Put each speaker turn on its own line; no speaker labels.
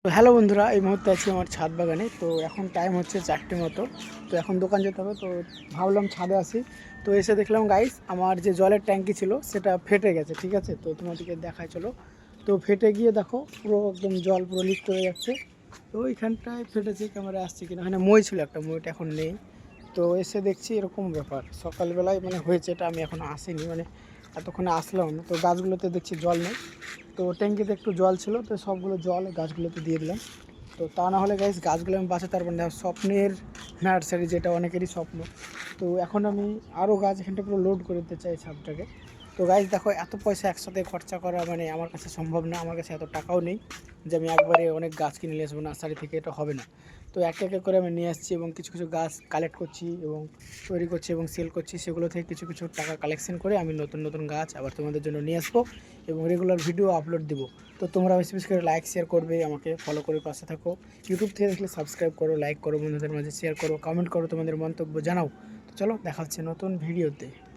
তো হ্যালো বন্ধুরা, এই মুহূর্তে আছি আমার ছাদ বাগানে। তো এখন টাইম হচ্ছে 4টে মতো। তো এখন দোকান যেতে হবে, তো ভাবলাম ছাদে আসি। তো এসে দেখলাম গাইস, আমার যে জলের ট্যাঙ্কি ছিল সেটা ফেটে গেছে। ঠিক আছে, তো তোমাদেরকে দেখায় চলো। তো ফেটে গিয়ে দেখো, পুরো একদম জল পুরো লিক করে যাচ্ছে। তো ওইখানটায় ফেটেছে, ক্যামেরা আসছে কিনা। ওখানে মই ছিল, একটা মইটা এখন নেই। তো এসে দেখছি এরকম ব্যাপার, সকালবেলায় মানে হয়েছে এটা, আমি এখন আসিনি, মানে এতক্ষণে আসলাম না। তো গাছগুলোতে দেখছি জল নেই। তো ট্যাঙ্কিতে একটু জল ছিল, তো সবগুলো জল গাছগুলোতে দিয়ে দিলাম। তো তা না হলে গাইস গাছগুলো আমি বাঁচাতে পারবো না। স্বপ্নের নার্সারি, যেটা অনেকেরই স্বপ্ন। তো এখন আমি আরও গাছ এখানটা পুরো লোড করে দিতে চাই ছাদটাকে। তো গাইস দেখো, এত পয়সা একসাথে খরচা করা মানে আমার কাছে সম্ভব না। আমার কাছে এত টাকাও নেই যে আমি একবারে অনেক গাছ কিনে নিয়ে আসবো নার্সারি থেকে, এটা হবে না। তো এক এক করে আমি নিয়ে আসছি এবং কিছু কিছু গাছ কালেক্ট করছি এবং তৈরি করছি এবং সেল করছি। সেগুলো থেকে কিছু কিছু টাকা কালেকশন করে আমি নতুন নতুন গাছ আবার তোমাদের জন্য নিয়ে আসবো এবং রেগুলার ভিডিও আপলোড দেবো। তো তোমরা বেশি বেশি করে লাইক শেয়ার করবে, আমাকে ফলো করে পাশে থাকো। ইউটিউব থেকে দেখলে সাবস্ক্রাইব করো, লাইক করো, বন্ধুদের মাঝে শেয়ার করো, কমেন্ট করো, তোমাদের মন্তব্য জানাও। তো চলো, দেখা হচ্ছে নতুন ভিডিওতে।